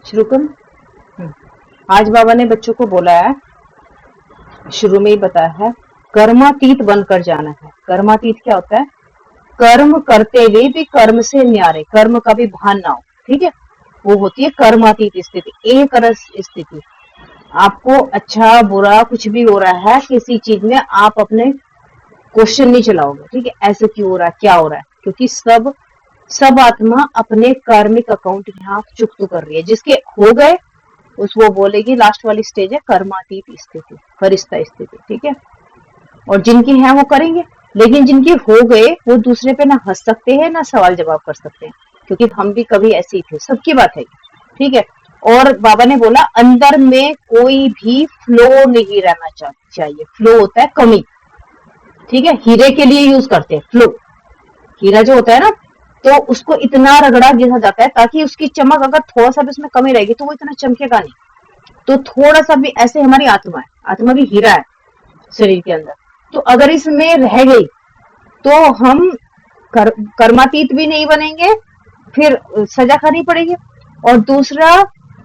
शुरू करूं? आज बाबा ने बच्चों को बोला है, शुरू में ही बताया है, कर्मातीत बनकर जाना है। कर्मातीत क्या होता है? कर्म करते हुए भी कर्म से न्यारे, कर्म का भी भान ना हो, ठीक है, वो होती है कर्मातीत स्थिति, एक रस स्थिति। आपको अच्छा बुरा कुछ भी हो रहा है किसी चीज में, आप अपने क्वेश्चन नहीं चलाओगे, ठीक है, ऐसे क्यों हो रहा है, क्या हो रहा है, क्योंकि सब आत्मा अपने कार्मिक अकाउंट यहाँ चुकता कर रही है। जिसके हो गए उसको बोलेगी, लास्ट वाली स्टेज है कर्मातीत स्थिति, फरिश्ता स्थिति, ठीक है। और जिनके हैं वो करेंगे, लेकिन जिनके हो गए वो दूसरे पे ना हंस सकते हैं ना सवाल जवाब कर सकते हैं, क्योंकि हम भी कभी ऐसे ही थे, सबकी बात है, ठीक है। और बाबा ने बोला अंदर में कोई भी फ्लो नहीं रहना चाहिए। फ्लो होता है कमी, ठीक है, हीरे के लिए यूज करते हैं फ्लो। हीरा जो होता है ना, तो उसको इतना रगड़ा घिसा जाता है ताकि उसकी चमक, अगर थोड़ा सा भी उसमें कमी रहेगी तो वो इतना चमकेगा नहीं। तो थोड़ा सा भी, ऐसे हमारी आत्मा है, आत्मा भी हीरा है शरीर के अंदर। तो अगर इसमें रह गई तो हम कर्मातीत भी नहीं बनेंगे, फिर सजा खानी पड़ेगी। और दूसरा,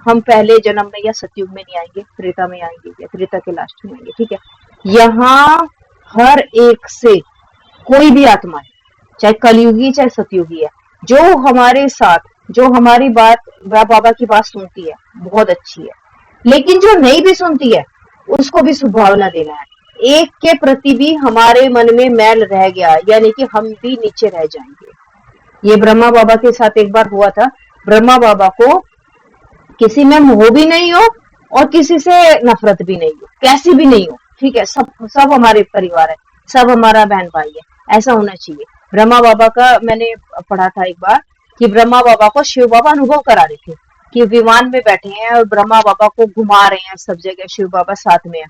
हम पहले जन्म में या सतयुग में नहीं आएंगे, त्रेता में आएंगे या त्रेता के लास्ट में आएंगे, ठीक है। यहाँ हर एक से कोई भी आत्मा है, चाहे कलयुगी चाहे सतयुगी है, जो हमारे साथ, जो हमारी बात, बाबा की बात सुनती है, बहुत अच्छी है, लेकिन जो नहीं भी सुनती है उसको भी सुभावना देना है। एक के प्रति भी हमारे मन में मैल रह गया, यानी कि हम भी नीचे रह जाएंगे। ये ब्रह्मा बाबा के साथ एक बार हुआ था। ब्रह्मा बाबा को किसी में मोह भी नहीं हो और किसी से नफरत भी नहीं हो, कैसी भी नहीं हो, ठीक है, सब हमारे परिवार है, सब हमारा बहन भाई है, ऐसा होना चाहिए। ब्रह्मा बाबा का मैंने पढ़ा था एक बार कि ब्रह्मा बाबा को शिव बाबा अनुभव करा रहे थे कि विमान में बैठे हैं और ब्रह्मा बाबा को घुमा रहे हैं सब जगह, शिव बाबा साथ में है,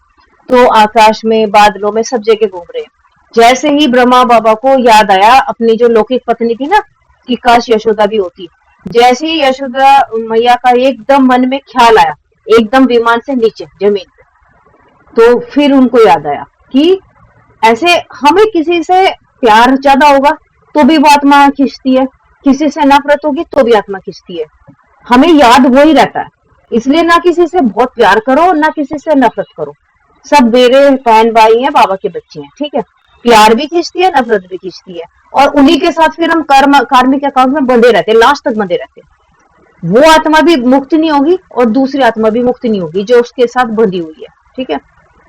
तो आकाश में, बादलों में, सब जगह घूम रहे हैं। जैसे ही ब्रह्मा बाबा को याद आया अपनी जो लौकिक पत्नी थी ना, कि काश यशोदा भी होती, जैसे ही यशोदा मैया का एकदम मन में ख्याल आया, एकदम विमान से नीचे जमीन पे, तो फिर उनको याद आया कि ऐसे हमें किसी से प्यार ज्यादा होगा तो भी वो आत्मा खींचती है, किसी से नफरत होगी तो भी आत्मा खींचती है। हमें याद वो ही रहता है, इसलिए ना किसी से बहुत प्यार करो ना किसी से नफरत करो। सब मेरे बहन भाई हैं, बाबा के बच्चे हैं, ठीक है। प्यार भी खींचती है, नफरत भी खींचती है, और उन्हीं के साथ फिर हम कार्मिक अकाउंट में बंधे रहते हैं, लास्ट तक बंधे रहते हैं। वो आत्मा भी मुक्त नहीं होगी और दूसरी आत्मा भी मुक्त नहीं होगी जो उसके साथ बंधी हुई है, ठीक है।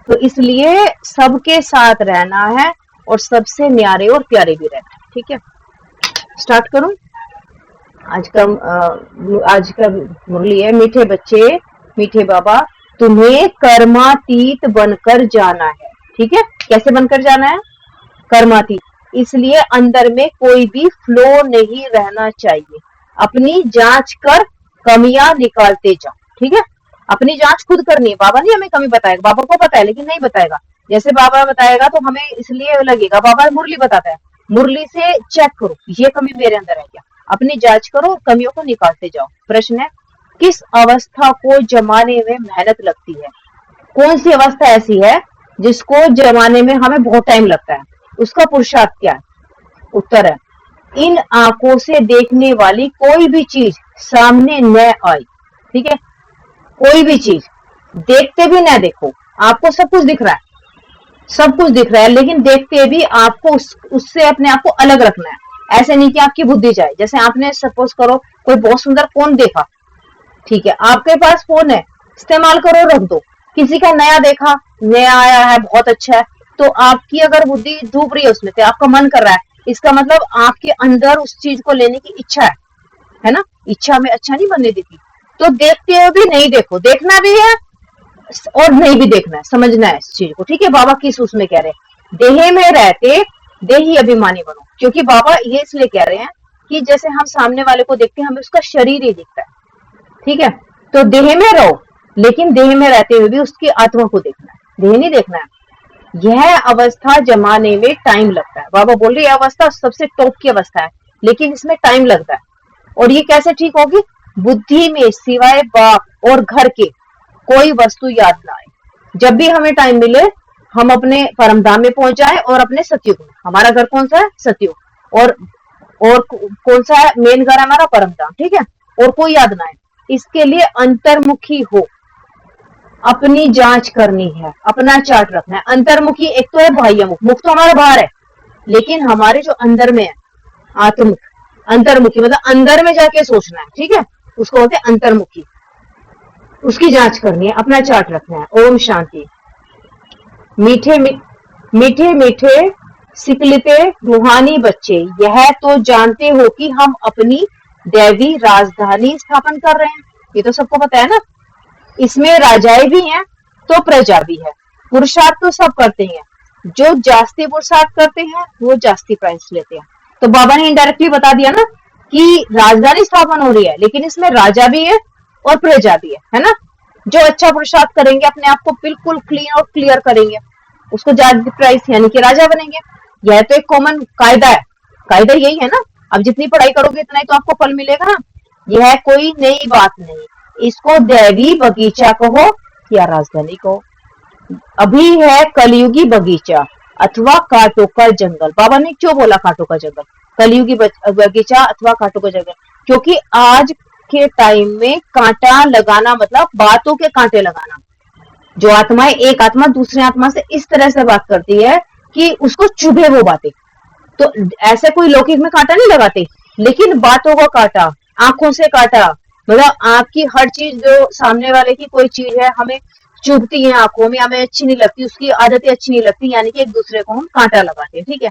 तो इसलिए सबके साथ रहना है और सबसे न्यारे और प्यारे भी रहना है, ठीक है। स्टार्ट करूं? आज का मुरली है, मीठे बच्चे मीठे बाबा, तुम्हें कर्मातीत बनकर जाना है, ठीक है। कैसे बनकर जाना है? कर्मातीत। इसलिए अंदर में कोई भी फ्लो नहीं रहना चाहिए। अपनी जांच कर कमियां निकालते जाओ, ठीक है। अपनी जांच खुद करनी है, बाबा नहीं हमें कमी बताएगा, बाबा को पता है लेकिन नहीं बताएगा। जैसे बाबा बताएगा तो हमें इसलिए लगेगा, बाबा मुरली बताता है, मुरली से चेक करो ये कमी मेरे अंदर है क्या, अपनी जांच करो, कमियों को निकालते जाओ। प्रश्न है, किस अवस्था को जमाने में मेहनत लगती है? कौन सी अवस्था ऐसी है जिसको जमाने में हमें बहुत टाइम लगता है, उसका पुरुषार्थ क्या है? उत्तर है, इन आंखों से देखने वाली कोई भी चीज सामने न आई, ठीक है। कोई भी चीज देखते भी न देखो, आपको सब कुछ दिख रहा है, सब कुछ दिख रहा है, लेकिन देखते भी आपको उससे अपने आप को अलग रखना है। ऐसे नहीं कि आपकी बुद्धि जाए। जैसे आपने सपोज करो कोई बहुत सुंदर फोन देखा, ठीक है, आपके पास फोन है, इस्तेमाल करो, रख दो। किसी का नया देखा, नया आया है, बहुत अच्छा है, तो आपकी अगर बुद्धि डूब रही है उसमें, तो आपका मन कर रहा है, इसका मतलब आपके अंदर उस चीज को लेने की इच्छा है ना। इच्छा में अच्छा नहीं बनने देती। तो देखते हुए भी नहीं देखो, देखना भी है और नहीं भी देखना है, समझना है इस चीज को, ठीक है। बाबा किस उसमें कह रहे हैं, देह में रहते देही अभिमानी बनो, क्योंकि बाबा ये इसलिए कह रहे हैं कि जैसे हम सामने वाले को देखते हैं हमें उसका शरीर ही दिखता है, ठीक है। तो देह में रहो, लेकिन देह में रहते हुए भी उसकी आत्मा को देखना है, देह नहीं देखना है। यह अवस्था जमाने में टाइम लगता है। बाबा बोल रहे अवस्था सबसे टॉप की अवस्था है, लेकिन इसमें टाइम लगता है। और ये कैसे ठीक होगी? बुद्धि में सिवाय बाप और घर के कोई वस्तु याद ना आए। जब भी हमें टाइम मिले हम अपने परमधाम में पहुंच जाए और अपने सतयुग में। हमारा घर कौन सा है? सतयुग। और कौन सा है? मेन घर हमारा परमधाम, ठीक है। और कोई याद ना आए। इसके लिए अंतर्मुखी हो, अपनी जांच करनी है, अपना चार्ट रखना है। अंतर्मुखी एक तो है बाह्यमुख, मुख तो हमारा बाहर है, लेकिन हमारे जो अंदर में है आत्ममुख, अंतर्मुखी मतलब अंदर में जाके सोचना है, ठीक है, उसको बोलते हैं अंतर्मुखी। उसकी जांच करनी है, अपना चार्ट रखना है। ओम शांति। मीठे मीठे मीठे सिकलते रूहानी बच्चे, यह तो जानते हो कि हम अपनी दैवी राजधानी स्थापन कर रहे हैं, ये तो सबको पता है ना। इसमें राजाएं भी हैं तो प्रजा भी है। पुरुषार्थ तो सब करते हैं, जो जास्ती पुरुषार्थ करते हैं वो जास्ती प्राइस लेते हैं। तो बाबा ने इनडायरेक्टली बता दिया ना कि राजधानी स्थापन हो रही है, लेकिन इसमें राजा भी है और प्रजा भी है ना। जो अच्छा पुरुषार्थ करेंगे, अपने आप को बिल्कुल क्लीन और क्लियर करेंगे, उसको ज्यादा प्राइस यानी कि राजा बनेंगे। यह तो एक कॉमन कायदा है, कायदा यही है ना। अब जितनी पढ़ाई करोगे इतना ही तो आपको फल मिलेगा ना, यह कोई नई बात नहीं। इसको दैवी बगीचा कहो या राजधानी कहो। अभी है कलयुगी बगीचा अथवा कांटों का जंगल। बाबा ने क्यों बोला कांटों का जंगल, कलयुगी बगीचा अथवा कांटों का जंगल? क्योंकि आज के टाइम में कांटा लगाना मतलब बातों के कांटे लगाना। जो आत्माएं, एक आत्मा दूसरी आत्मा से इस तरह से बात करती है कि उसको चुभे वो बातें। तो ऐसे कोई लौकिक में कांटा नहीं लगाते, लेकिन बातों का कांटा, आंखों से कांटा, मतलब आपकी हर चीज जो सामने वाले की कोई चीज है हमें चुभती है आंखों में, हमें अच्छी नहीं लगती, उसकी आदतें अच्छी नहीं लगती, यानी कि एक दूसरे को हम कांटा लगाते हैं, ठीक है।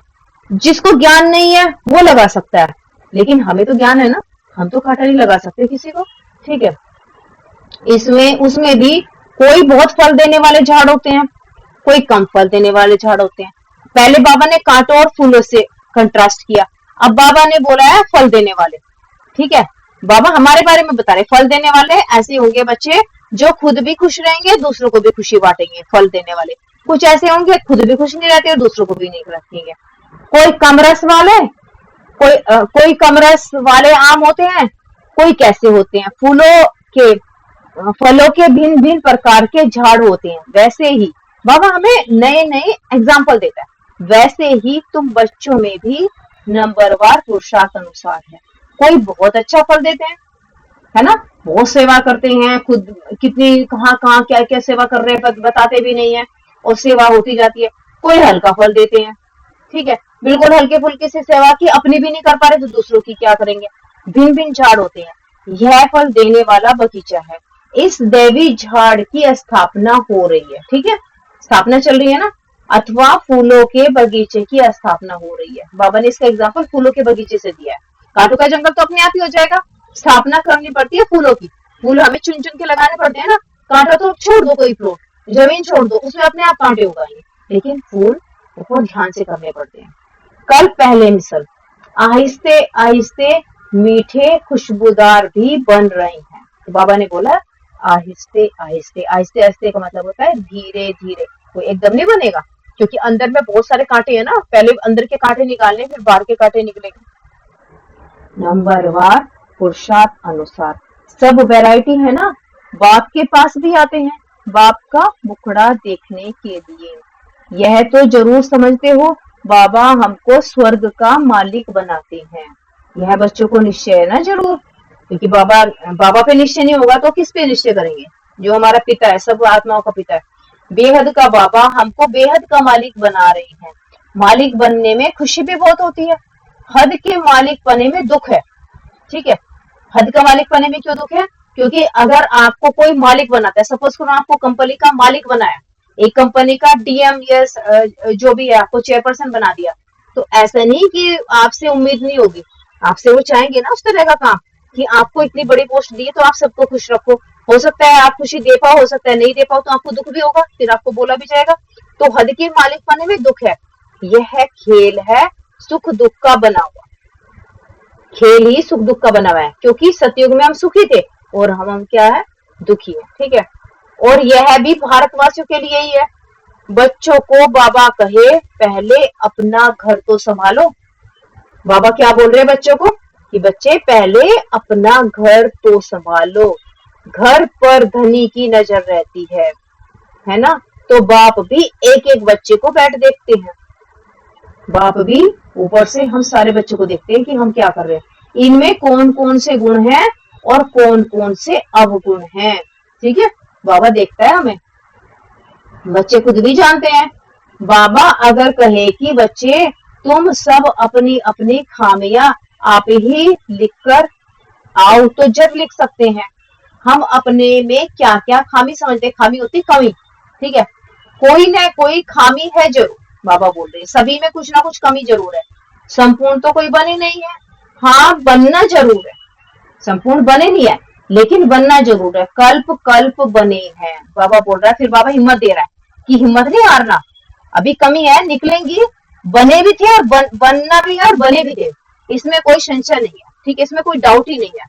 जिसको ज्ञान नहीं है वो लगा सकता है, लेकिन हमें तो ज्ञान है ना, हम तो कांटा नहीं लगा सकते किसी को, ठीक है। इसमें उसमें भी कोई बहुत फल देने वाले झाड़ होते हैं, कोई कम फल देने वाले झाड़ होते हैं। पहले बाबा ने कांटों और फूलों से कंट्रास्ट किया, अब बाबा ने बोला है फल देने वाले, ठीक है। बाबा हमारे बारे में बता रहे, फल देने वाले ऐसे होंगे बच्चे जो खुद भी खुश रहेंगे, दूसरों को भी खुशी बांटेंगे। फल देने वाले कुछ ऐसे होंगे खुद भी खुश नहीं रहते और दूसरों को भी नहीं रखेंगे। कोई कम रस वाले, कोई कम रस वाले आम होते हैं, कोई कैसे होते हैं फलों के भिन्न भिन्न प्रकार के झाड़ होते हैं। वैसे ही बाबा हमें नए नए एग्जाम्पल देता है, वैसे ही तुम बच्चों में भी नंबरवार पुरुषार्थ अनुसार है। कोई बहुत अच्छा फल देते हैं, है ना, बहुत सेवा करते हैं, खुद कितनी कहाँ कहाँ क्या क्या सेवा कर रहे हैं बताते भी नहीं है और सेवा होती जाती है। कोई हल्का फल देते हैं, ठीक है, बिल्कुल हल्के फुल्के से सेवा की, अपनी भी नहीं कर पा रहे तो दूसरों की क्या करेंगे। भिन्न भिन्न झाड़ होते हैं, यह फल देने वाला बगीचा है। इस दैवी झाड़ की स्थापना हो रही है, ठीक है, स्थापना चल रही है ना, अथवा फूलों के बगीचे की स्थापना हो रही है। बाबा ने इसका एग्जाम्पल फूलों के बगीचे से दिया है। कांटों का जंगल तो अपने आप ही हो जाएगा, स्थापना करनी पड़ती है फूलों की, फूल हमें चुन चुन के लगाने पड़ते हैं ना। कांटा तो छोड़ दो, कोई प्लॉट जमीन छोड़ दो, उसमें अपने आप कांटे उगाएंगे, लेकिन फूल बहुत ध्यान से करने पड़ते हैं। कल पहले मिसल, आहिस्ते आहिस्ते मीठे खुशबूदार भी बन रहे हैं। तो बाबा ने बोला आहिस्ते आहिस्ते, आहिस्ते आहिस्ते का मतलब होता है धीरे धीरे, कोई एकदम नहीं बनेगा, क्योंकि अंदर में बहुत सारे कांटे हैं ना, पहले अंदर के कांटे निकालने फिर बाहर के कांटे निकलेंगे। नंबरवार पुरुषार्थ अनुसार, सब वैरायटी है ना, बाप के पास भी आते हैं बाप का मुखड़ा देखने के लिए। यह तो जरूर समझते हो बाबा हमको स्वर्ग का मालिक बनाते हैं, यह बच्चों को निश्चय है ना जरूर, क्योंकि बाबा पे निश्चय नहीं होगा तो किस पे निश्चय करेंगे? जो हमारा पिता है, सब आत्माओं का पिता है, बेहद का बाबा हमको बेहद का मालिक बना रहे हैं। मालिक बनने में खुशी भी बहुत होती है, हद के मालिक बने में दुख है, ठीक है। हद का मालिक बने में क्यों दुख है? क्योंकि अगर आपको कोई मालिक बनाता है, सपोज करो आपको कंपनी का मालिक बनाया, एक कंपनी का डीएम या जो भी है आपको चेयरपर्सन बना दिया, तो ऐसा नहीं कि आपसे उम्मीद नहीं होगी, आपसे वो चाहेंगे ना उस तरह का काम कि आपको इतनी बड़ी पोस्ट दी है तो आप सबको खुश रखो। हो सकता है आप खुशी दे पाओ, हो सकता है नहीं दे पाओ, तो आपको दुख भी होगा, फिर आपको बोला भी जाएगा। तो हद के मालिक बने में दुख है, यह खेल है सुख दुख का बना हुआ, खेल ही सुख दुख का बना हुआ है, क्योंकि सतयुग में हम सुखी थे और हम क्या है, दुखी है, ठीक है। और यह भी भारतवासियों के लिए ही है। बच्चों को बाबा कहे पहले अपना घर तो संभालो। बाबा क्या बोल रहे हैं बच्चों को कि बच्चे पहले अपना घर तो संभालो, घर पर धनी की नजर रहती है ना। तो बाप भी एक एक बच्चे को बैठ देखते हैं, बाप भी ऊपर से हम सारे बच्चों को देखते हैं कि हम क्या कर रहे हैं, इनमें कौन कौन से गुण हैं और कौन कौन से अवगुण हैं। ठीक है, बाबा देखता है हमें, बच्चे खुद भी जानते हैं। बाबा अगर कहे कि बच्चे तुम सब अपनी अपनी खामियां आप ही लिखकर आओ, तो जब लिख सकते हैं। हम अपने में क्या क्या खामी समझते हैं, खामी होती कमी। ठीक है, कोई ना कोई खामी है जरूर, बाबा बोल रहे हैं सभी में कुछ ना कुछ कमी जरूर है। संपूर्ण तो कोई बने नहीं है, हाँ बनना जरूर है, संपूर्ण बने नहीं है लेकिन बनना जरूर है। कल्प कल्प बने हैं, बाबा बोल रहा है। फिर बाबा हिम्मत दे रहा है कि हिम्मत नहीं हारना, अभी कमी है, निकलेंगी। बने भी थे और बनना भी है और बने भी थे, इसमें कोई संशय नहीं है। ठीक है, इसमें कोई डाउट ही नहीं है,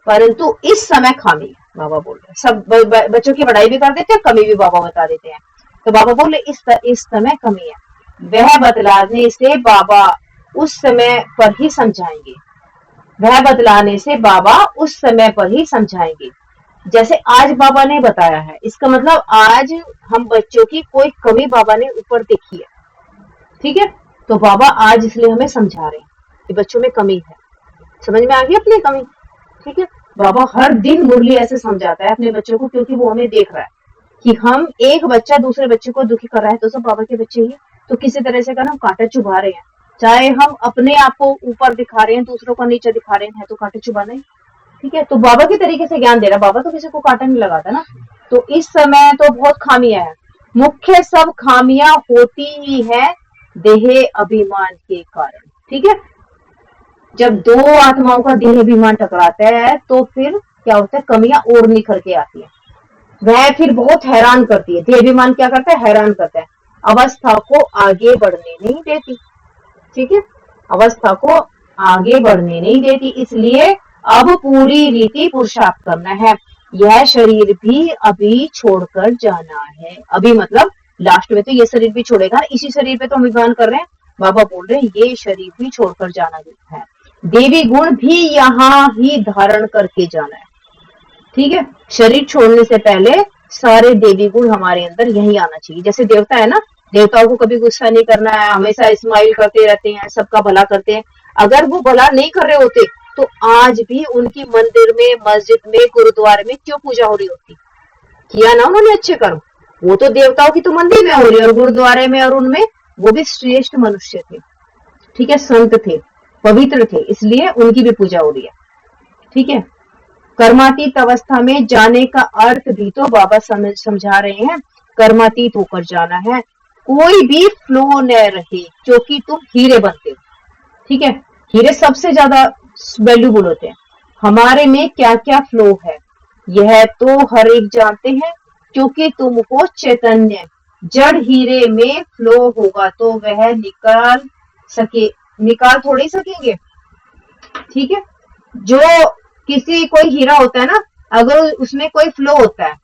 परंतु इस समय खामी है, बाबा बोल रहे हैं। सब बच्चों की पढ़ाई भी कर देते हैं, कमी भी बाबा बता देते हैं। तो बाबा बोले इस समय कमी है, वह बतलाने से बाबा उस समय पर ही समझाएंगे, वह बतलाने से बाबा उस समय पर ही समझाएंगे। जैसे आज बाबा ने बताया है, इसका मतलब आज हम बच्चों की कोई कमी बाबा ने ऊपर देखी है। ठीक है, तो बाबा आज इसलिए हमें समझा रहे हैं कि बच्चों में कमी है, समझ में आ गई अपनी कमी। ठीक है, बाबा हर दिन मुरली ऐसे समझाता है अपने बच्चों को, क्योंकि वो हमें देख रहा है कि हम एक बच्चा दूसरे बच्चे को दुखी कर रहा है तो सब बाबा के बच्चे ही, तो किसी तरह से अगर हम कांटा चुभा रहे हैं, चाहे हम अपने आप को ऊपर दिखा रहे हैं, दूसरों को नीचे दिखा रहे हैं, तो कांटे चुभाना ही। ठीक है, तो बाबा के तरीके से ज्ञान दे रहा, बाबा तो किसी को कांटा नहीं लगाता ना। तो इस समय तो बहुत खामियां है, मुख्य सब खामियां होती ही है देह अभिमान के कारण। ठीक है, जब दो आत्माओं का देह अभिमान टकराता है तो फिर क्या होता है, कमियां और निखर के आती है। वह फिर बहुत हैरान करती है, देह अभिमान क्या करता है, हैरान करता है, अवस्था को आगे बढ़ने नहीं देती। ठीक है, अवस्था को आगे बढ़ने नहीं देती, इसलिए अब पूरी रीति पुरुषार्थ करना है। यह शरीर भी अभी छोड़कर जाना है, अभी मतलब लास्ट में तो ये शरीर भी छोड़ेगा, इसी शरीर पे तो हम अभिमान कर रहे हैं। बाबा बोल रहे हैं ये शरीर भी छोड़कर जाना है, देवी गुण भी यहाँ ही धारण करके जाना है। ठीक है, शरीर छोड़ने से पहले सारे देवी गुण हमारे अंदर यही आना चाहिए। जैसे देवता है ना, देवताओं को कभी गुस्सा नहीं करना है, हमेशा स्माइल करते रहते हैं, सबका भला करते हैं। अगर वो भला नहीं कर रहे होते तो आज भी उनकी मंदिर में, मस्जिद में, गुरुद्वारे में क्यों पूजा हो रही होती? किया ना उन्होंने अच्छे कर्म, वो तो देवताओं की तो मंदिर में हो रही है और गुरुद्वारे में, और उनमें वो भी श्रेष्ठ मनुष्य थे। ठीक है, संत थे, पवित्र थे, इसलिए उनकी भी पूजा हो रही है। ठीक है, कर्मातीत अवस्था में जाने का अर्थ भी तो बाबा समझा रहे हैं, कर्मातीत होकर जाना है, कोई भी फ्लो न रहे, क्योंकि तुम हीरे बनते हो। ठीक है, हीरे सबसे ज्यादा वैल्यूबल होते हैं। हमारे में क्या क्या फ्लो है यह तो हर एक जानते हैं, क्योंकि तुम हो चैतन्य। जड़ हीरे में फ्लो होगा तो वह निकाल थोड़ी सकेंगे। ठीक है, जो किसी कोई हीरा होता है ना, अगर उसमें कोई फ्लो होता है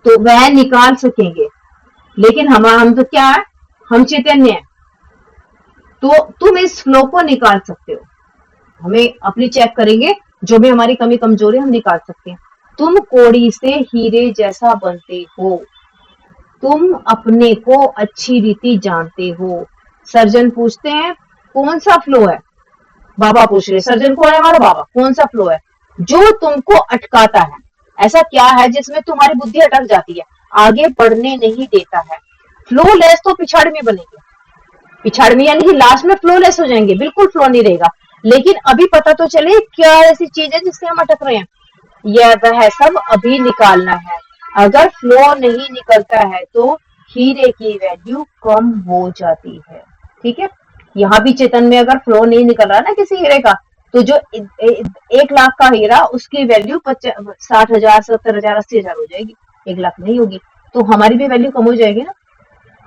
तो वह निकाल सकेंगे, लेकिन हम तो क्या है, हम चैतन्य है, तो तुम इस फ्लो को निकाल सकते हो। हमें अपनी चेक करेंगे, जो भी हमारी कमी कमजोरी हम निकाल सकते हैं। तुम कोड़ी से हीरे जैसा बनते हो, तुम अपने को अच्छी रीति जानते हो। सर्जन पूछते हैं कौन सा फ्लो है, बाबा पूछ रहे, सर्जन कौन है हमारा बाबा, कौन सा फ्लो है जो तुमको अटकाता है? ऐसा क्या है जिसमें तुम्हारी बुद्धि अटक जाती है, आगे बढ़ने नहीं देता है? फ्लो लेस तो पिछाड़ में बनेगी, पिछाड़ में यानी कि लास्ट में फ्लो लेस हो जाएंगे, बिल्कुल फ्लो नहीं रहेगा। लेकिन अभी पता तो चले क्या ऐसी चीज है जिससे हम अटक रहे हैं, यह वह सब अभी निकालना है। अगर फ्लो नहीं निकलता है तो हीरे की वैल्यू कम हो जाती है। ठीक है, यहाँ भी चेतन में अगर फ्लो नहीं निकल रहा ना किसी हीरे का, तो जो 1 लाख का हीरा उसकी वैल्यू 60,000, 70,000, 80,000 हो जाएगी, 1 लाख नहीं होगी, तो हमारी भी वैल्यू कम हो जाएगी ना,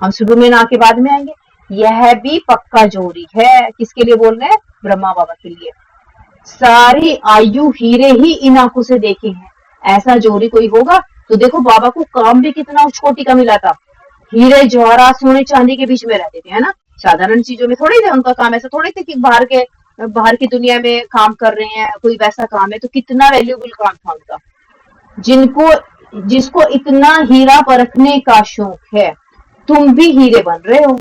हम शुरू में ना के बाद में आएंगे। यह भी पक्का जोड़ी है, किसके लिए बोल रहे हैं, ब्रह्मा बाबा के लिए। सारी आयु हीरे ही इन आंखों से देखे हैं, ऐसा जोड़ी कोई होगा? तो देखो बाबा को काम भी कितना उच्च कोटि का मिला था, हीरे जवाहरात सोने चांदी के बीच में रहते थे, है ना, साधारण चीजों में थोड़े थे उनका काम, ऐसा थोड़े थे कि बाहर की दुनिया में काम कर रहे हैं, कोई वैसा काम है, तो कितना वैल्यूबल काम था उनका। जिसको इतना हीरा परखने का शौक है, तुम भी हीरे बन रहे हो,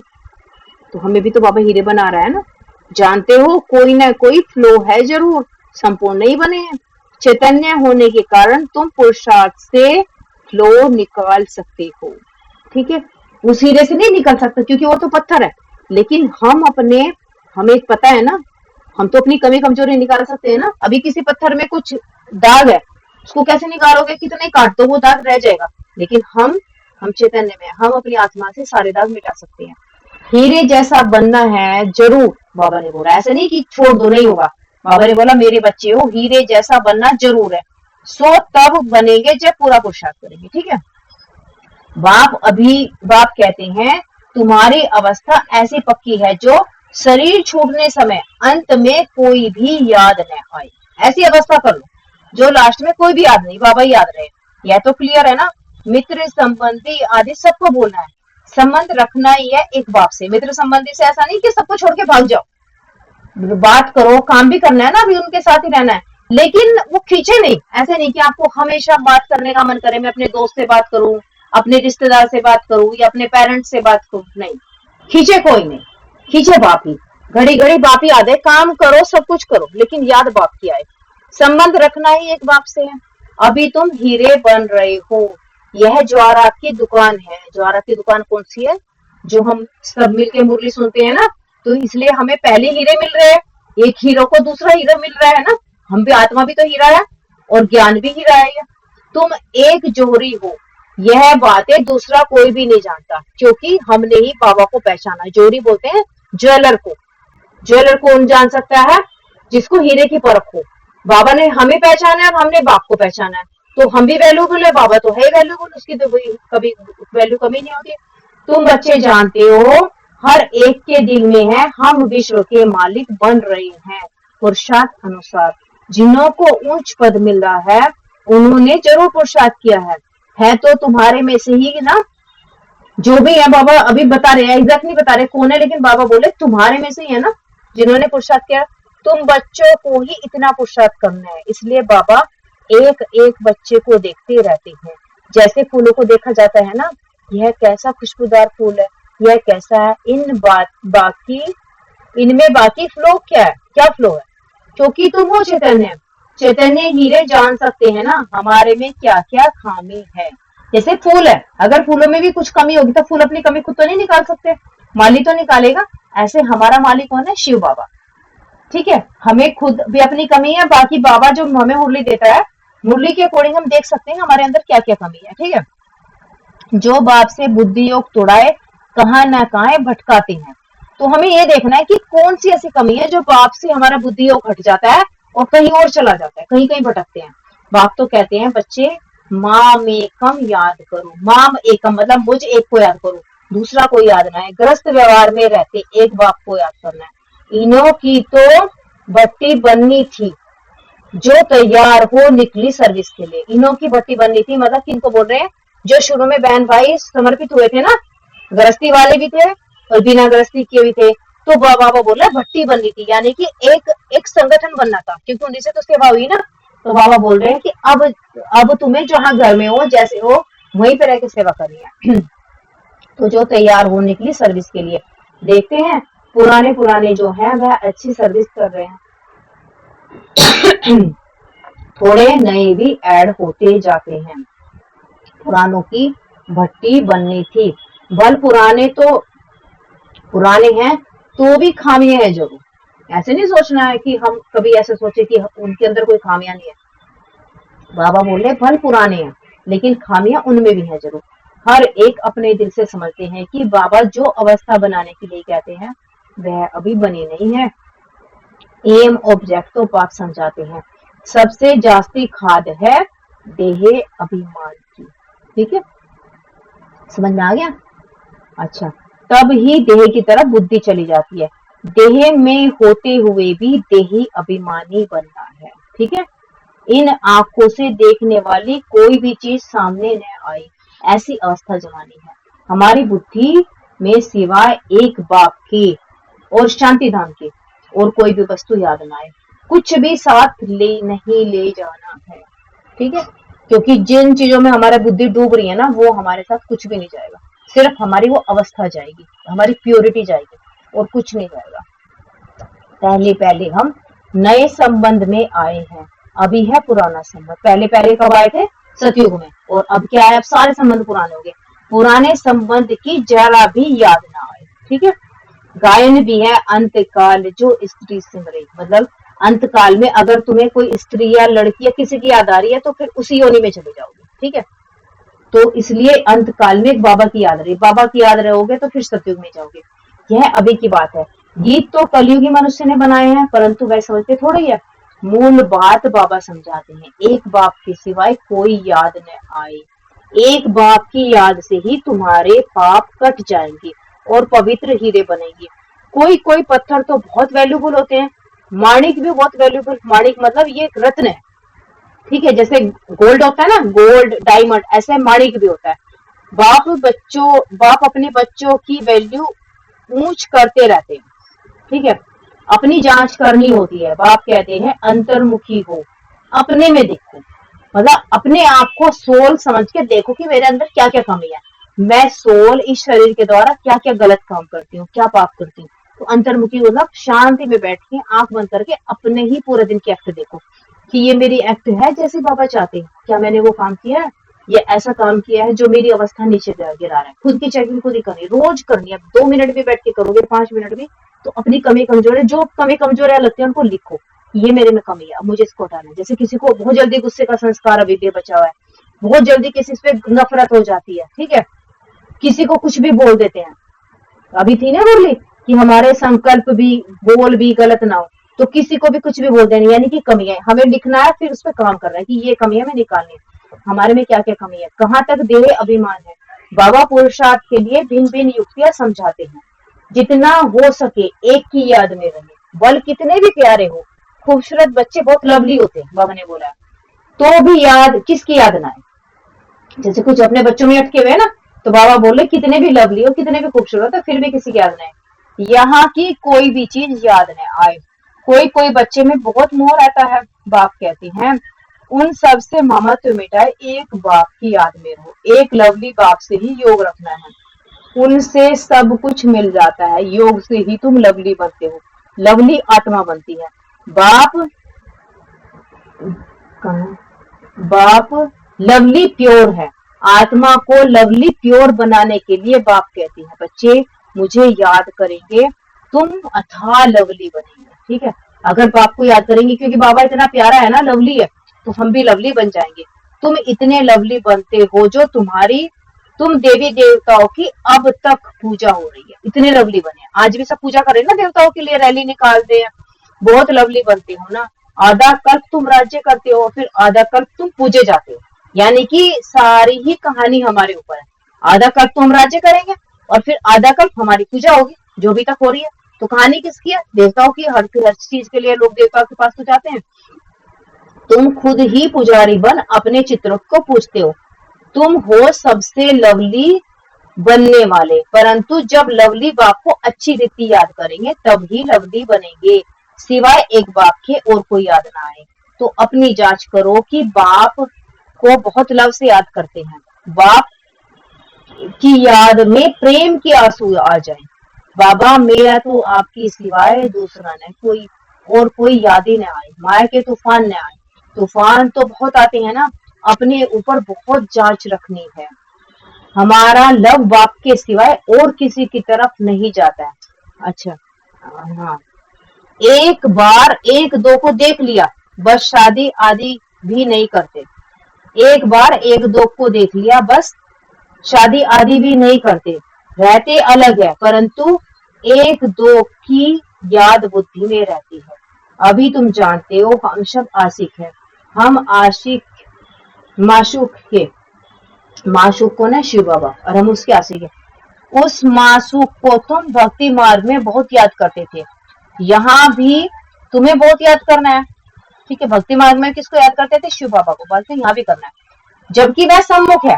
तो हमें भी तो बाबा हीरे बना रहा है ना। जानते हो कोई ना कोई फ्लो है जरूर, संपूर्ण नहीं बने हैं। चैतन्य होने के कारण तुम पुरुषार्थ से फ्लो निकाल सकते हो। ठीक है, उस हीरे से नहीं निकल सकते क्योंकि वो तो पत्थर है, लेकिन हमें पता है ना, हम तो अपनी कमी कमजोरी निकाल सकते हैं ना। अभी किसी पत्थर में कुछ दाग है, उसको कैसे निकालोगे, कितने काट दो वो दाग रह जाएगा, लेकिन हम चैतन्य में, हम अपनी आत्मा से सारे दाग मिटा सकते हैं। हीरे जैसा बनना है जरूर, बाबा ने बोला, ऐसा नहीं कि छोड़ दो नहीं होगा। बाबा ने बोला मेरे बच्चे हो, हीरे जैसा बनना जरूर है, सो तब बनेंगे जब पूरा पुरुषार्थ करेंगे। ठीक है, बाप कहते हैं तुम्हारी अवस्था ऐसी पक्की है जो शरीर छूटने समय अंत में कोई भी याद न आए। ऐसी अवस्था कर लो जो लास्ट में कोई भी याद नहीं, बाबा याद रहे। यह तो क्लियर है ना। मित्र संबंधी आदि सबको बोलना है, संबंध रखना ही है एक बाप से। मित्र संबंधी से ऐसा नहीं कि सबको छोड़ के भाग जाओ, बात करो, काम भी करना है ना, अभी उनके साथ ही रहना है, लेकिन वो खींचे नहीं। ऐसे नहीं कि आपको हमेशा बात करने का मन करे, मैं अपने दोस्त से बात करूं, अपने रिश्तेदार से बात करूं या अपने पेरेंट्स से बात करूं, नहीं, खींचे कोई नहीं, खींचे बाप ही। घड़ी घड़ी बाप ही याद है, काम करो सब कुछ करो, लेकिन याद बाप की आए। संबंध रखना ही एक बाप से है। अभी तुम हीरे बन रहे हो, यह ज्वारात की दुकान है। ज्वारात की दुकान कौन सी है, जो हम सब मिलके मुरली सुनते हैं ना, तो इसलिए हमें पहले हीरे मिल रहे हैं, एक हीरो को दूसरा हीरा मिल रहा है ना। हम भी, आत्मा भी तो हीरा है और ज्ञान भी हीरा है। तुम एक जोहरी हो, यह बातें दूसरा कोई भी नहीं जानता, क्योंकि हमने ही बाबा को पहचाना। जोहरी बोलते हैं ज्वेलर को। ज्वेलर कौन जान सकता है, जिसको हीरे की परख हो। बाबा ने हमें पहचाना है और हमने बाप को पहचाना है, तो हम भी वैल्यूबल है, बाबा तो है वैल्यूबल, उसकी तो कभी वैल्यू कमी नहीं होती। तुम बच्चे जानते हो हर एक के दिल में है, हम विश्व के मालिक बन रहे हैं पुरुषार्थ अनुसार। जिन्हों को उच्च पद मिल रहा है उन्होंने जरूर पुरुषार्थ किया है तो तुम्हारे में से ही ना, जो भी है। बाबा अभी बता रहे हैं, एग्जैक्ट नहीं बता रहे कौन है, लेकिन बाबा बोले तुम्हारे में से ही है ना जिन्होंने पुरुषार्थ किया। तुम बच्चों को ही इतना पुरुषार्थ करना है, इसलिए बाबा एक एक बच्चे को देखते रहते हैं, जैसे फूलों को देखा जाता है ना, यह कैसा खुशबूदार फूल है, यह कैसा है। इनमें बाकी फ्लो क्या है, क्या फ्लो है, क्योंकि तुम हो चैतन्य। चैतन्य हीरे जान सकते हैं ना हमारे में क्या क्या खामी है। जैसे फूल है, अगर फूलों में भी कुछ कमी होगी तो फूल अपनी कमी खुद तो नहीं निकाल सकते, माली तो निकालेगा। ऐसे हमारा मालिक कौन है, शिव बाबा। ठीक है, हमें खुद भी अपनी कमी है, बाकी बाबा जो हमें मुरली देता है, मुरली के अकॉर्डिंग हम देख सकते हैं हमारे अंदर क्या क्या कमी है। ठीक है, जो बाप से बुद्धि योग तोड़ाए कहाँ न कहाँ भटकाते हैं, तो हमें ये देखना है कि कौन सी ऐसी कमी है जो बाप से हमारा बुद्धि योग हट जाता है और कहीं और चला जाता है, कहीं कहीं भटकते हैं। बाप तो कहते हैं बच्चे माम एकम याद करो। माम एकम मतलब मुझ एक को याद करो, दूसरा कोई याद ना है। ग्रस्त व्यवहार में रहते एक बाप को याद करना है। इन्हों की तो भट्टी बननी थी, जो तैयार हो निकली सर्विस के लिए। इन्हों की भट्टी बननी थी मतलब किनको बोल रहे हैं, जो शुरू में बहन भाई समर्पित हुए थे ना, गृहस्थी वाले भी थे और बिना गृहस्थी के भी थे। तो बाबा बोला भट्टी बननी थी, यानी कि एक संगठन बनना था, क्योंकि उन्हीं से तो सेवा हुई ना। तो बाबा बोल रहे हैं कि अब तुम्हें जहां घर में हो, जैसे हो, वहीं पे रह के सेवा करनी है। तो जो तैयार हो निकली सर्विस के लिए। देखते हैं पुराने जो है वह अच्छी सर्विस कर रहे हैं, थोड़े नए भी ऐड होते जाते हैं। पुरानों की भट्टी बननी थी, बल पुराने हैं तो भी खामियां है जरूर। ऐसे नहीं सोचना है कि हम कभी ऐसे सोचे कि उनके अंदर कोई खामियां नहीं है। बाबा बोले भल पुराने हैं लेकिन खामियां उनमें भी है जरूर। हर एक अपने दिल से समझते हैं कि बाबा जो अवस्था बनाने के लिए कहते हैं वह अभी बनी नहीं है। एम ऑब्जेक्ट तो बाप समझाते हैं, सबसे जास्ती खाद है देह अभिमान की। ठीक है, समझ में आ गया। अच्छा, तब ही देह की तरफ बुद्धि चली जाती है। देह में होते हुए भी देही अभिमानी बनना है। ठीक है, इन आंखों से देखने वाली कोई भी चीज सामने न आई, ऐसी अवस्था जमानी है। हमारी बुद्धि में सिवाय एक बाप के और शांति धाम के और कोई भी वस्तु याद न आए। कुछ भी साथ नहीं ले जाना है। ठीक है, क्योंकि जिन चीजों में हमारा बुद्धि डूब रही है ना, वो हमारे साथ कुछ भी नहीं जाएगा। सिर्फ हमारी वो अवस्था जाएगी, हमारी प्योरिटी जाएगी और कुछ नहीं जाएगा। पहले हम नए संबंध में आए हैं, अभी है पुराना संबंध। पहले पहले कब आए थे? सतयुग में। और अब क्या है? अब सारे संबंध पुराने हो गए, पुराने संबंध की जरा भी याद ना आए। ठीक है। गायन भी है अंतकाल जो स्त्री सिमरे, मतलब अंतकाल में अगर तुम्हें कोई स्त्री या लड़की या किसी की याद आ रही है तो फिर उसी योनि में चले जाओगे। ठीक है। तो इसलिए अंतकाल में एक बाबा की याद रही, बाबा की याद रहोगे तो फिर सतयुग में जाओगे। यह अभी की बात है। गीत तो कलयुगी मनुष्य ने बनाए हैं, परंतु वह समझते थोड़ी है। मूल बात बाबा समझाते हैं, एक बाप के सिवाय कोई याद न आए। एक बाप की याद से ही तुम्हारे पाप कट जाएंगे और पवित्र हीरे बनेंगे। कोई कोई पत्थर तो बहुत वैल्यूबल होते हैं, माणिक भी बहुत वैल्यूबल। माणिक मतलब ये एक रत्न है। ठीक है। जैसे गोल्ड होता है ना, गोल्ड डायमंड, ऐसे माणिक भी होता है। बाप अपने बच्चों की वैल्यू ऊंच करते रहते हैं। ठीक है। अपनी जांच करनी होती है। बाप कहते हैं अंतर्मुखी हो, अपने में देखो, मतलब अपने आप को सोल समझ के देखो कि मेरे अंदर क्या क्या कमी है। मैं सोल इस शरीर के द्वारा क्या क्या गलत काम करती हूँ, क्या पाप करती हूँ। तो अंतर्मुखी मतलब शांति में बैठ के आंख बंद करके अपने ही पूरे दिन की एक्ट देखो कि ये मेरी एक्ट है जैसे बाबा चाहते हैं, क्या मैंने वो काम किया है, ये ऐसा काम किया है जो मेरी अवस्था नीचे गिरा रहा है। खुद की चेकिंग खुद ही करनी, रोज करनी है। 2 मिनट भी बैठ के करोगे, 5 मिनट भी, तो अपनी कमी कमजोर है, जो कमी कमजोर है लगती है उनको लिखो, ये मेरे में कमी है, अब मुझे इसको हटाना है। जैसे किसी को बहुत जल्दी गुस्से का संस्कार अभी भी बचा हुआ है, बहुत जल्दी किसी पे नफरत हो जाती है। ठीक है। किसी को कुछ भी बोल देते हैं। अभी थी ना बोली कि हमारे संकल्प भी बोल भी गलत ना हो, तो किसी को भी कुछ भी बोल देना यानी कि कमी है। हमें लिखना है, फिर उस पर काम करना है कि ये कमी है, हमें निकालनी है। हमारे में क्या क्या कमी है, कहाँ तक देह अभिमान है। बाबा पुरुषार्थ के लिए भिन्न भिन्न युक्तियां समझाते हैं। जितना हो सके एक की याद में रहे, बल कितने भी प्यारे हो। खूबसूरत बच्चे बहुत लवली होते हैं, बाबा ने बोला, तो भी याद किसकी याद ना आए। जैसे कुछ अपने बच्चों में अटके हुए हैं ना, तो बाबा बोले कितने भी लवली हो, कितने भी खूबसूरत हो, फिर भी किसी की याद न आए। यहाँ की कोई भी चीज याद न आए। कोई कोई बच्चे में बहुत मोह रहता है, बाप कहते हैं उन सब से ममत्व मिटाए, एक बाप की याद में रहो। एक लवली बाप से ही योग रखना है, उनसे सब कुछ मिल जाता है। योग से ही तुम लवली बनते हो, लवली आत्मा बनती है। बाप बाप लवली प्योर है। आत्मा को लवली प्योर बनाने के लिए बाप कहती है बच्चे मुझे याद करेंगे तुम अथाह लवली बनेंगे। ठीक है। अगर बाप को याद करेंगे, क्योंकि बाबा इतना प्यारा है ना, लवली है, तो हम भी लवली बन जाएंगे। तुम इतने लवली बनते हो जो तुम देवी देवताओं की अब तक पूजा हो रही है, इतने लवली बने। आज भी सब पूजा करे ना देवताओं के लिए, रैली निकालते हैं, बहुत लवली बनते हो ना। आधा कल्प तुम राज्य करते हो, फिर आधा कल्प तुम पूजे जाते हो, यानी कि सारी ही कहानी हमारे ऊपर है। आधा कल्प तो हम राज्य करेंगे और फिर आधा कल्प हमारी पूजा होगी, जो भी तक हो रही है। तो कहानी किसकी है? देवताओं की। हर चीज के लिए लोग देवताओं के पास तो जाते हैं। तुम खुद ही पुजारी बन अपने चित्रों को पूजते हो। तुम हो सबसे लवली बनने वाले, परंतु जब लवली बाप को अच्छी रीति याद करेंगे तब ही लवली बनेंगे। सिवाय एक बाप के और कोई याद ना आए। तो अपनी जांच करो कि बाप को बहुत लव से याद करते हैं, बाप की याद में प्रेम के आंसू आ जाए। बाबा मेरा तो आपकी सिवाय दूसरा नहीं कोई, और कोई याद ही न आए। माया के तूफान न आए। तूफान तो बहुत आते हैं ना, अपने ऊपर बहुत जांच रखनी है। हमारा लव बाप के सिवाय और किसी की तरफ नहीं जाता है। अच्छा, हाँ, एक बार एक दो को देख लिया, बस शादी आदि भी नहीं करते। एक बार एक दो को देख लिया, बस शादी आदि भी नहीं करते। रहते अलग है, परंतु एक दो की याद बुद्धि में रहती है। अभी तुम जानते हो हम सब आशिक हैं। हम आशिक माशूक के, माशूक को ना शिव बाबा, और हम उसके आशिक हैं। उस माशूक को तुम भक्ति मार्ग में बहुत याद करते थे, यहाँ भी तुम्हें बहुत याद करना है। ठीक है। भक्ति मार्ग में किसको याद करते थे? शिव बाबा को। बोलते यहाँ भी करना है, जबकि वह सम्मुख है।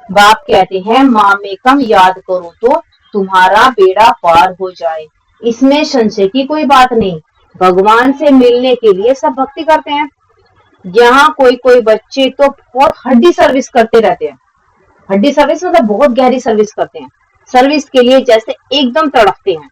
बाप कहते हैं मामेकम याद करो तो तुम्हारा बेड़ा पार हो जाए। इसमें संशय की कोई बात नहीं। भगवान से मिलने के लिए सब भक्ति करते हैं। यहाँ कोई कोई बच्चे तो बहुत हड्डी सर्विस करते रहते हैं। हड्डी सर्विस मतलब बहुत गहरी सर्विस करते हैं। सर्विस के लिए जैसे एकदम तड़पते हैं,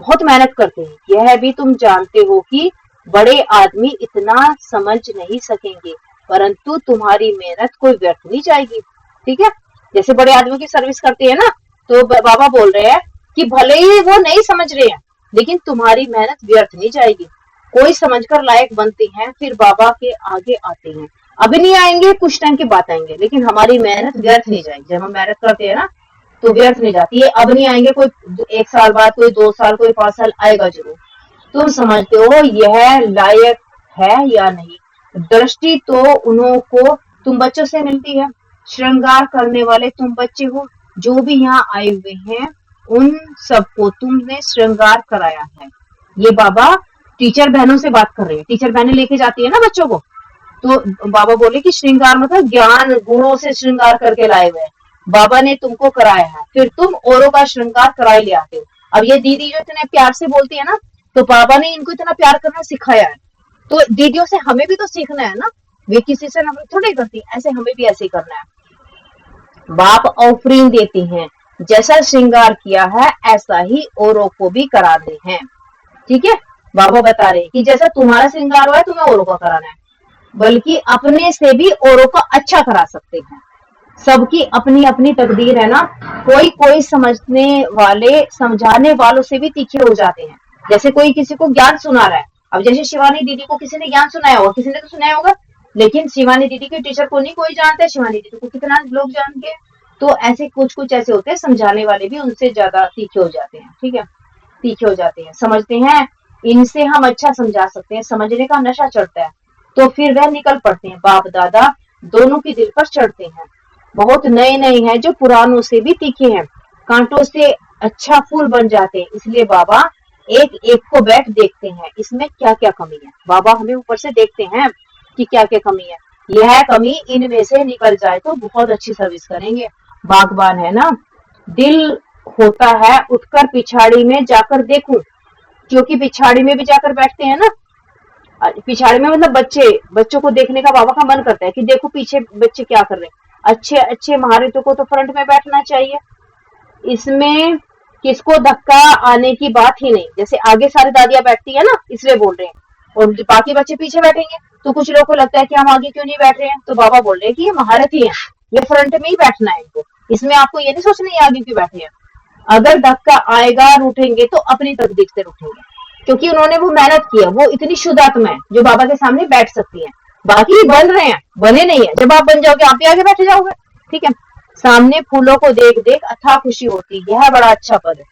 बहुत मेहनत करते हैं। यह भी तुम जानते हो कि बड़े आदमी इतना समझ नहीं सकेंगे, परंतु तुम्हारी मेहनत कोई व्यर्थ नहीं जाएगी। ठीक है, जैसे बड़े आदमी की सर्विस करते हैं ना, तो बाबा बोल रहे हैं कि भले ही वो नहीं समझ रहे हैं, लेकिन तुम्हारी मेहनत व्यर्थ नहीं जाएगी। कोई समझकर लायक बनते हैं, फिर बाबा के आगे आते हैं। अभी नहीं आएंगे, कुछ टाइम के बाद आएंगे, लेकिन हमारी मेहनत व्यर्थ नहीं जाएगी। जब हम मेहनत करते हैं ना, तो व्यर्थ नहीं जाती है। अब नहीं आएंगे, कोई 1 साल बाद, कोई 2 साल, कोई 5 साल आएगा जरूर। तुम समझते हो यह लायक है या नहीं? दृष्टि तो उन्हों को तुम बच्चों से मिलती है। श्रृंगार करने वाले तुम बच्चे हो। जो भी यहाँ आए हुए हैं, उन सबको तुमने श्रृंगार कराया है। ये बाबा टीचर बहनों से बात कर रहे हैं। टीचर बहनें लेके जाती है ना बच्चों को, तो बाबा बोले कि श्रृंगार मतलब ज्ञान गुणों से श्रृंगार करके लाए हुए हैं। बाबा ने तुमको कराया है, फिर तुम औरों का श्रृंगार कराए ले आते हो। अब ये दीदी जो इतने प्यार से बोलती है ना, तो बाबा ने इनको इतना प्यार करना सिखाया है। तो दीदियों से हमें भी तो सीखना है ना, वे किसी से नफरत थोड़ी करती, ऐसे हमें भी ऐसे ही करना है। बाप ऑफरिंग देते हैं, जैसा श्रृंगार किया है ऐसा ही औरों को भी कराते हैं। ठीक है, बाबा बता रहे कि जैसा तुम्हारा श्रृंगार हुआ है, तुम्हें औरों का कराना है, बल्कि अपने से भी औरों का अच्छा करा सकते हैं। सबकी अपनी अपनी तकदीर है ना। कोई कोई समझने वाले समझाने वालों से भी तीखे हो जाते हैं। जैसे कोई किसी को ज्ञान सुना रहा है, अब जैसे शिवानी दीदी को किसी ने ज्ञान सुनाया होगा, किसी ने तो सुनाया होगा, लेकिन शिवानी दीदी के टीचर को नहीं कोई जानता है, शिवानी दीदी को कितना लोग जानते हैं। तो ऐसे कुछ कुछ ऐसे होते हैं, समझाने वाले भी उनसे ज्यादा तीखे हो जाते हैं। ठीक है, तीखे हो जाते हैं, समझते हैं इनसे हम अच्छा समझा सकते हैं, समझने का नशा चढ़ता है, तो फिर वह निकल पड़ते हैं। बाप दादा दोनों की दिल पर चढ़ते हैं। बहुत नए नए हैं जो पुरानों से भी तीखे हैं, कांटों से अच्छा फूल बन जाते हैं। इसलिए बाबा एक एक को बैठ देखते हैं, इसमें क्या क्या कमी है। बाबा हमें ऊपर से देखते हैं कि क्या क्या कमी है। यह कमी इनमें से निकल जाए तो बहुत अच्छी सर्विस करेंगे। बागबान है ना, दिल होता है उठकर पिछाड़ी में जाकर देखूं, क्योंकि पिछाड़ी में भी जाकर बैठते हैं ना। पिछाड़ी में मतलब बच्चों को देखने का बाबा का मन करता है कि देखो पीछे बच्चे क्या कर रहे हैं। अच्छे अच्छे महारथों को तो फ्रंट में बैठना चाहिए, इसमें किसको धक्का आने की बात ही नहीं। जैसे आगे सारी दादियां बैठती है ना, इसलिए बोल रहे हैं, और बाकी बच्चे पीछे बैठेंगे। तो कुछ लोगों को लगता है कि हम आगे क्यों नहीं बैठ रहे हैं, तो बाबा बोल रहे हैं कि ये महारथी है, ये फ्रंट में ही बैठना है इनको, इसमें आपको ये नहीं सोचना ये आगे क्यों बैठे हैं। अगर धक्का आएगा रूठेंगे तो अपनी तकदीर से रूठेंगे, क्योंकि उन्होंने वो मेहनत की है, वो इतनी शुद्ध आत्मा है जो बाबा के सामने बैठ सकती है। बाकी बन रहे हैं, बने नहीं है। जब आप बन जाओगे आप भी आगे बैठे जाओगे। ठीक है, सामने फूलों को देख देख अथाह खुशी होती, यह बड़ा अच्छा पद है,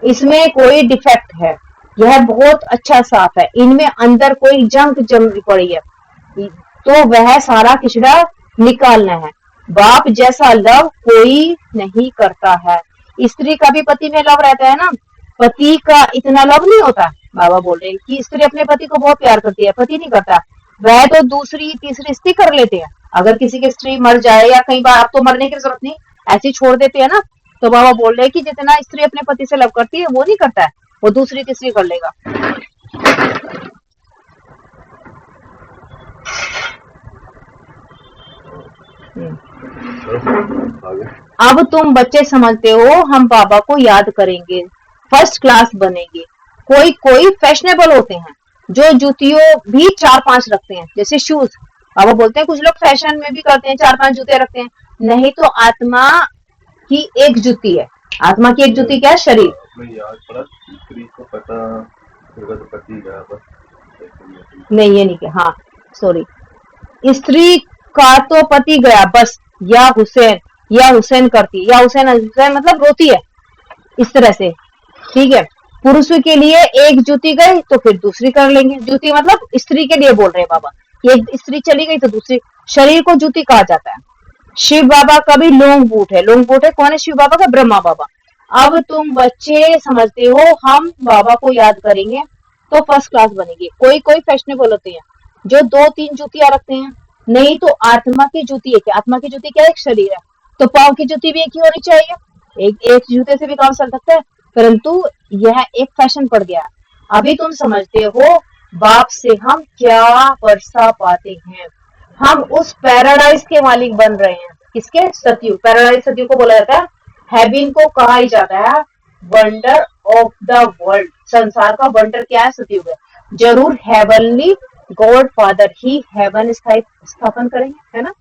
इसमें कोई डिफेक्ट है, यह बहुत अच्छा साफ है, इनमें अंदर कोई जंग जमी पड़ी है, तो वह सारा किचड़ा निकालना है। बाप जैसा लव कोई नहीं करता है। स्त्री का भी पति में लव रहता है ना, पति का इतना लव नहीं होता। बाबा बोल रहे हैं कि स्त्री अपने पति को बहुत प्यार करती है, पति नहीं करता। वह तो दूसरी तीसरी स्त्री कर लेते हैं। अगर किसी की स्त्री मर जाए, या कई बार आप तो मरने की जरूरत नहीं, ऐसे छोड़ देते हैं ना, तो बाबा बोल रहे हैं कि जितना स्त्री अपने पति से लव करती है वो नहीं करता है, वो दूसरी तीसरी कर लेगा। अब तुम बच्चे समझते हो हम बाबा को याद करेंगे, फर्स्ट क्लास बनेंगे। कोई कोई फैशनेबल होते हैं जो जूतियों भी 4-5 रखते हैं, जैसे शूज। बाबा बोलते हैं कुछ लोग फैशन में भी करते हैं, 4-5 जूते रखते हैं। नहीं तो आत्मा की एक जूती है। आत्मा की एक जूती क्या है? शरीर। नहीं ये नहीं क्या, हाँ सॉरी, स्त्री का तो पति गया बस, या हुसैन करती, या हुसैन मतलब रोती है इस तरह से। ठीक है, पुरुष के लिए एक जूती गई तो फिर दूसरी कर लेंगे। जूती मतलब स्त्री के लिए बोल रहे हैं बाबा, एक स्त्री चली गई तो दूसरी। शरीर को जूती कहा जाता है। शिव बाबा का भी लोंग बूट है। लोंग बूट है, कौन है? शिव बाबा का, ब्रह्मा बाबा। अब तुम बच्चे समझते हो हम बाबा को याद करेंगे तो फर्स्ट क्लास बनेंगे। कोई कोई फैशनेबल होते हैं जो 2-3 जूतियां रखते हैं। नहीं तो आत्मा की जूती है क्या? आत्मा की जूती क्या? एक शरीर है, तो पांव की जूती भी एक ही होनी चाहिए। एक जूते से भी काम चल सकता है, परंतु यह एक फैशन पड़ गया। अभी तुम समझते हो बाप से हम क्या वर्षा पाते हैं। हम उस पैराडाइज के मालिक बन रहे हैं। किसके? सतयुग। पैराडाइज सतयुग को बोला जाता है, हेवन को कहा ही जाता है वंडर ऑफ द वर्ल्ड। संसार का वंडर क्या है? सतयुग है। जरूर हेवनली गॉड फादर ही हेवन स्थापन करेंगे, है ना।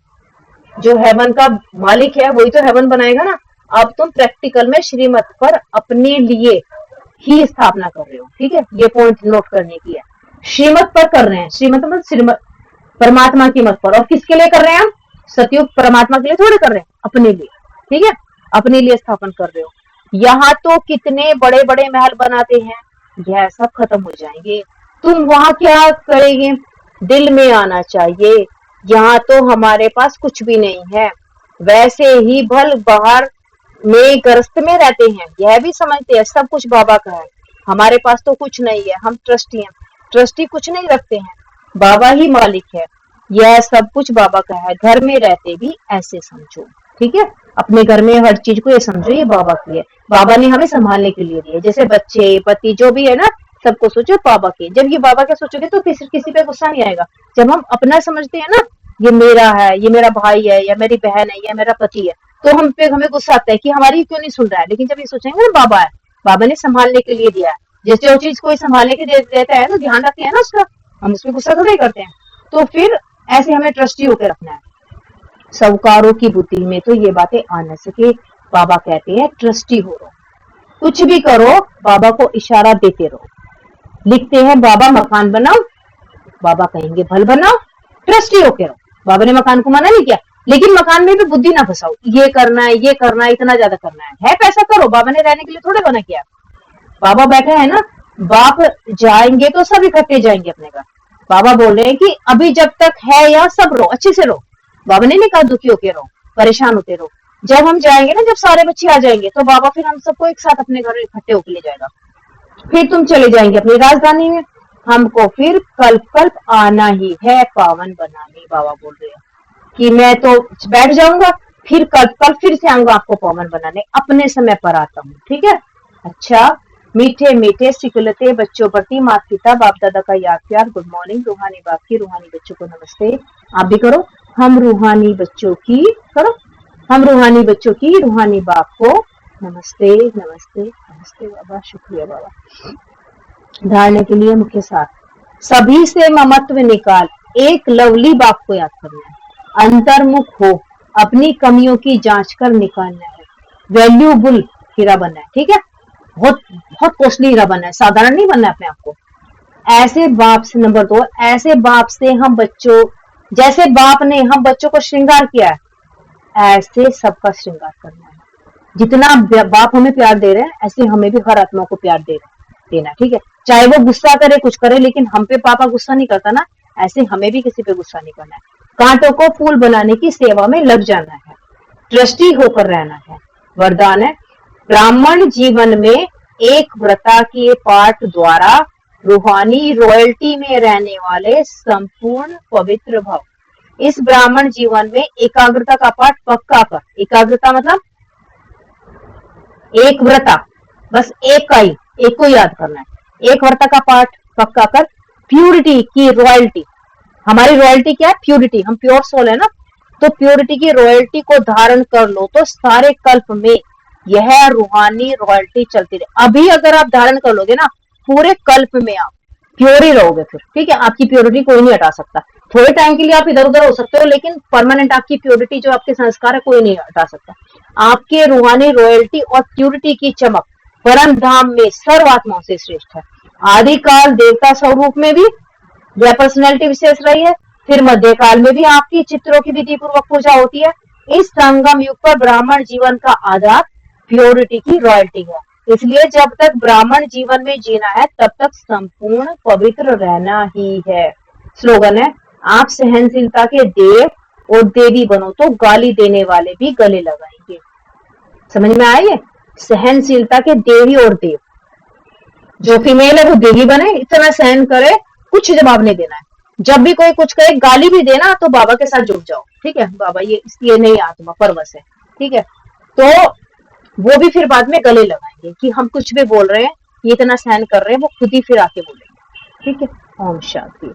जो हेवन का मालिक है वही तो हेवन बनाएगा ना। अब तुम प्रैक्टिकल में श्रीमत पर अपने लिए ही स्थापना कर रहे हो, ठीक है। ये पॉइंट नोट करने की है, श्रीमत पर कर रहे हैं। श्रीमत मतलब श्रीमत परमात्मा की मत पर। और किसके लिए कर रहे हैं हम? सतयुग परमात्मा के लिए थोड़े कर रहे हैं, अपने लिए, ठीक है। अपने लिए स्थापन कर रहे हो। यहाँ तो कितने बड़े बड़े महल बनाते हैं, यह सब खत्म हो जाएंगे। तुम वहां क्या करेंगे? दिल में आना चाहिए, यहाँ तो हमारे पास कुछ भी नहीं है। वैसे ही भल बाहर में ग्रस्त में रहते हैं, यह भी समझते हैं सब कुछ बाबा का है। हमारे पास तो कुछ नहीं है, हम ट्रस्टी हैं। ट्रस्टी कुछ नहीं रखते हैं, बाबा ही मालिक है। यह सब कुछ बाबा का है। घर में रहते भी ऐसे समझो, ठीक है। अपने घर में हर चीज को ये समझो ये बाबा की है, बाबा ने हमें संभालने के लिए दिए। जैसे बच्चे पति जो भी है ना, सबको सोचो बाबा के। जब ये बाबा का सोचोगे तो किसी पे गुस्सा नहीं आएगा। जब हम अपना समझते हैं ना, ये मेरा है, ये मेरा भाई है, या मेरी बहन है, या मेरा पति है, तो हमें गुस्सा आता है कि हमारी क्यों नहीं सुन रहा है। लेकिन जब ये सोचेंगे ना बाबा है, बाबा ने संभालने के लिए दिया है। जैसे जो चीज कोई संभालने के देता है तो ध्यान रखते हैं ना उसका, हम उसमें गुस्सा थोड़ा ही करते हैं। तो फिर ऐसे हमें ट्रस्टी होकर रखना है। साहूकारों की बुद्धि में तो ये बातें आ न सके। बाबा कहते हैं ट्रस्टी हो रहो, कुछ भी करो बाबा को इशारा देते रहो। लिखते हैं बाबा मकान बनाओ, बाबा कहेंगे भल बनाओ, ट्रस्टी होके रहो। बाबा ने मकान को मना नहीं किया, लेकिन मकान में भी बुद्धि ना फंसाओ, ये करना है, ये करना है, इतना ज्यादा करना है पैसा करो। बाबा ने रहने के लिए थोड़ा बना किया। बाबा बैठे हैं ना, बाप जाएंगे तो सब इकट्ठे जाएंगे अपने घर। बाबा बोल रहे हैं कि अभी जब तक है यहाँ सब रहो, अच्छे से रहो। बाबा ने नहीं कहा दुखी होके रहो, परेशान होते रहो। जब हम जाएंगे ना, जब सारे बच्चे आ जाएंगे, तो बाबा फिर हम सबको एक साथ अपने घर इकट्ठे होके ले जाएगा। फिर तुम चले जाएंगे अपनी राजधानी में। हमको फिर कल्प कल्प आना ही है पावन बनाने। बाबा बोल रहे हैं कि मैं तो बैठ जाऊंगा, फिर कल्प फिर से आऊंगा आपको पावन बनाने, अपने समय पर आता हूँ, ठीक है। अच्छा, मीठे मीठे सिकुलते बच्चों प्रति माता पिता बाप दादा का याद प्यार। Good morning. रूहानी बाप की रूहानी बच्चों को नमस्ते। आप भी करो। हम रूहानी बच्चों की करो, हम रूहानी बच्चों की रूहानी बाप को नमस्ते नमस्ते नमस्ते। बाबा शुक्रिया बाबा। धारने के लिए मुख्य सार, सभी से ममत्व निकाल, एक लवली बाप को याद करना है। अंतर्मुख हो, अपनी कमियों की जांच कर निकालना है। वैल्यूबल हीरा बनना है, ठीक है। बहुत बहुत कॉस्टली हीरा बनना है, साधारण नहीं बनना है अपने आप को। ऐसे बाप से, नंबर 2, ऐसे बाप से हम बच्चों, जैसे बाप ने हम बच्चों को श्रृंगार किया है, ऐसे सबका श्रृंगार करना है। जितना बाप हमें प्यार दे रहे हैं, ऐसे हमें भी हर आत्मा को प्यार देना, ठीक है। चाहे वो गुस्सा करे, कुछ करे, लेकिन हम पे पापा गुस्सा नहीं करता ना, ऐसे हमें भी किसी पे गुस्सा नहीं करना है। कांटों को फूल बनाने की सेवा में लग जाना है, ट्रस्टी होकर रहना है। वरदान है, ब्राह्मण जीवन में एक व्रता के पाठ द्वारा रूहानी रॉयल्टी में रहने वाले संपूर्ण पवित्र भव। इस ब्राह्मण जीवन में एकाग्रता का पाठ पक्का कर। एकाग्रता मतलब एक व्रता, बस एक का ही, एक को याद करना है। एक व्रता का पाठ पक्का कर। प्यूरिटी की रॉयल्टी, हमारी रॉयल्टी क्या है? प्यूरिटी। हम प्योर सोल है ना, तो प्योरिटी की रॉयल्टी को धारण कर लो तो सारे कल्प में यह रूहानी रॉयल्टी चलती रहे। अभी अगर आप धारण कर लोगे ना, पूरे कल्प में आप प्योर ही रहोगे फिर, ठीक है। आपकी प्योरिटी कोई नहीं हटा सकता। थोड़े टाइम के लिए आप इधर उधर हो सकते हो, लेकिन परमानेंट आपकी प्योरिटी, जो आपके संस्कार है, कोई नहीं हटा सकता। आपके रूहानी रॉयल्टी और प्योरिटी की चमक परम धाम में सर्व आत्माओं से श्रेष्ठ है। आदिकाल देवता स्वरूप में भी यह पर्सनैलिटी विशेष रही है। फिर मध्यकाल में भी आपकी चित्रों की विधि पूर्वक पूजा होती है। इस संगम युग पर ब्राह्मण जीवन का आधार प्योरिटी की रॉयल्टी है। इसलिए जब तक ब्राह्मण जीवन में जीना है, तब तक संपूर्ण पवित्र रहना ही है। स्लोगन है, आप सहनशीलता के देव और देवी बनो तो गाली देने वाले भी गले लगाएंगे। समझ में आइए, सहनशीलता के देवी और देव, जो फीमेल है वो देवी बने, इतना सहन करे, कुछ जवाब नहीं देना है। जब भी कोई कुछ कहे, गाली भी देना, तो बाबा के साथ जुड़ जाओ, ठीक है। बाबा ये नहीं आत्मा परवश है, ठीक है। तो वो भी फिर बाद में गले लगाएंगे कि हम कुछ भी बोल रहे हैं, ये इतना सहन कर रहे हैं, वो खुद ही फिर आके बोलेंगे, ठीक है। ओम शांति।